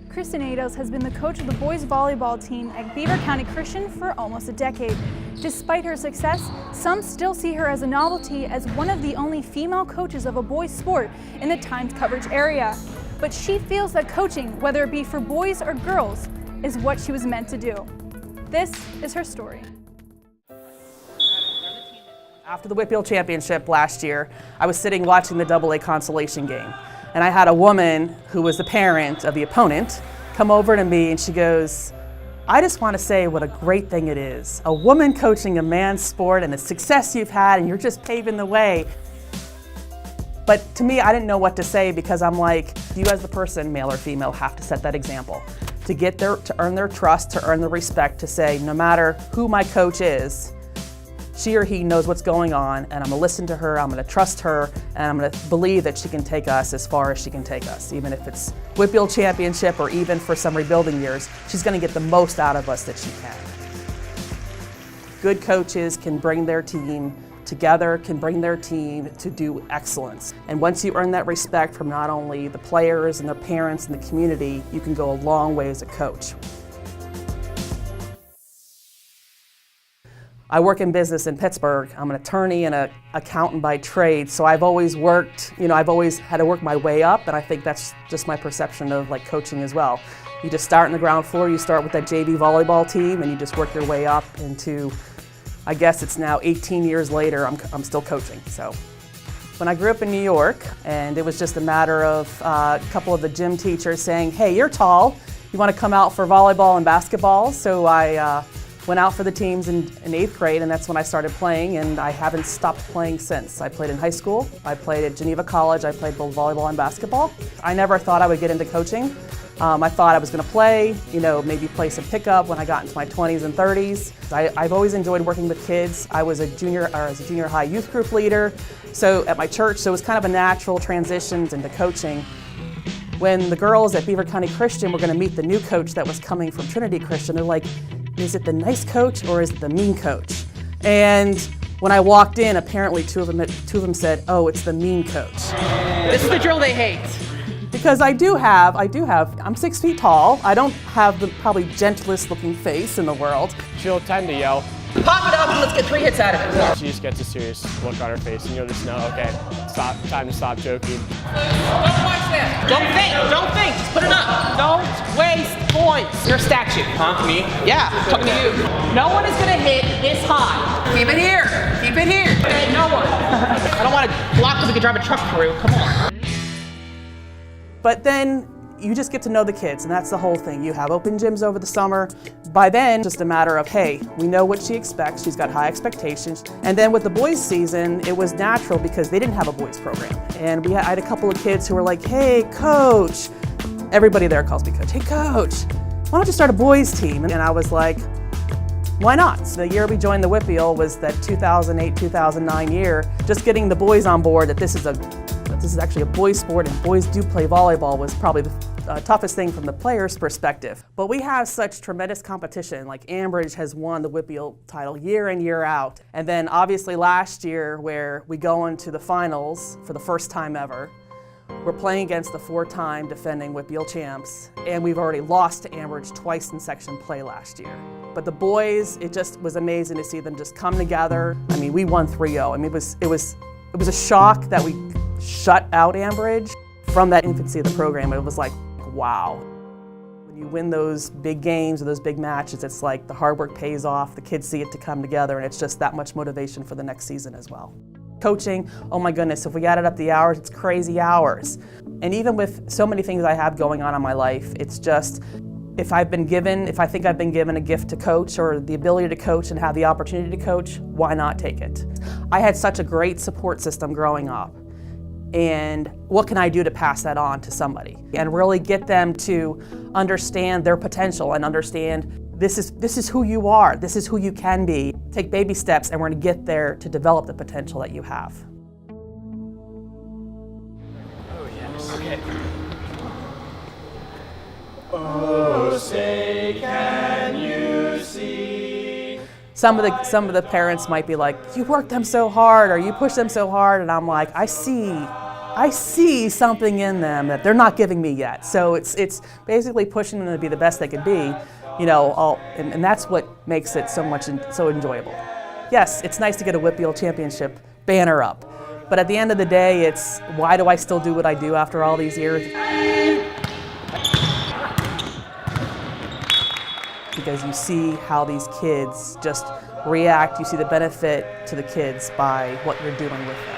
Christen Adels has been the coach of the boys volleyball team at Beaver-County-Christian for almost a decade. Despite her success, some still see her as a novelty as one of the only female coaches of a boys sport in the Times coverage area. But she feels that coaching, whether it be for boys or girls, is what she was meant to do. This is her story. After the WPIAL championship last year, I was sitting watching the AA consolation game. And I had a woman who was the parent of the opponent come over to me and she goes, "I just want to say what a great thing it is. A woman coaching a man's sport and the success you've had, and you're just paving the way." But to me, I didn't know what to say because I'm like, you as the person, male or female, have to set that example. To earn their trust, to earn the respect, to say no matter who my coach is, she or he knows what's going on, and I'm gonna listen to her, I'm gonna trust her, and I'm gonna believe that she can take us as far as she can take us. Even if it's WPIAL championship or even for some rebuilding years, she's gonna get the most out of us that she can. Good coaches can bring their team together, can bring their team to do excellence. And once you earn that respect from not only the players and their parents and the community, you can go a long way as a coach. I work in business in Pittsburgh. I'm an attorney and an accountant by trade, so I've always worked, I've always had to work my way up, and I think that's just my perception of like coaching as well. You just start in the ground floor, you start with that JV volleyball team, and you just work your way up into, I guess it's now 18 years later, I'm still coaching. So when I grew up in New York, and it was just a matter of a couple of the gym teachers saying, "Hey, you're tall, you want to come out for volleyball and basketball?" So I went out for the teams in 8th grade, and that's when I started playing, and I haven't stopped playing since. I played in high school, I played at Geneva College, I played both volleyball and basketball. I never thought I would get into coaching. I thought I was going to play, maybe play some pickup when I got into my 20s and 30s. I've always enjoyed working with kids. I was a junior high youth group leader, so at my church, so it was kind of a natural transition into coaching. When the girls at Beaver County Christian were going to meet the new coach that was coming from Trinity Christian, they're like, "Is it the nice coach or is it the mean coach?" And when I walked in, apparently two of them said, "Oh, it's the mean coach." This is the drill they hate. Because I'm 6 feet tall. I don't have the probably gentlest looking face in the world. She'll tend to yell. Pop it up and let's get 3 hits out of it. She just gets a serious look on her face and you'll just know, okay, time to stop joking. Don't watch this. Don't think, just put it up. Don't waste points. You're a statue. Huh? Me? Yeah, talking to you. No one is gonna hit this high. Keep it here. Okay, no one. I don't want to block so we can drive a truck through, come on. But then you just get to know the kids, and that's the whole thing. You have open gyms over the summer. By then, just a matter of, hey, we know what she expects. She's got high expectations. And then with the boys season, it was natural because they didn't have a boys program. And I had a couple of kids who were like, "Hey, coach." Everybody there calls me coach. "Hey, coach, why don't you start a boys team?" And I was like, why not? So the year we joined the WPIAL was that 2008-2009 year, just getting the boys on board that this is actually a boys sport and boys do play volleyball was probably the toughest thing from the players' perspective. But we have such tremendous competition, like Ambridge has won the WPIAL title year in, year out. And then obviously last year where we go into the finals for the first time ever, we're playing against the 4-time defending WPIAL champs, and we've already lost to Ambridge twice in section play last year. But the boys, it just was amazing to see them just come together. I mean, we won 3-0. I mean, it was a shock that we shut out Ambridge. From that infancy of the program, it was like, wow. When you win those big games or those big matches, it's like the hard work pays off, the kids see it to come together, and it's just that much motivation for the next season as well. Coaching, oh my goodness, if we added up the hours, it's crazy hours. And even with so many things I have going on in my life, it's just, if I think I've been given a gift to coach or the ability to coach and have the opportunity to coach, why not take it? I had such a great support system growing up. And what can I do to pass that on to somebody? And really get them to understand their potential and understand this is who you are, this is who you can be. Take baby steps and we're gonna get there to develop the potential that you have. Oh yes. Okay. Oh, say can you see? Some of the parents might be like, "You work them so hard or you push them so hard," and I'm like, I see I see something in them that they're not giving me yet. So it's basically pushing them to be the best they could be, you know, and that's what makes it so enjoyable. Yes, it's nice to get a WPIAL championship banner up, but at the end of the day, it's why do I still do what I do after all these years? Because you see how these kids just react, you see the benefit to the kids by what you're doing with them.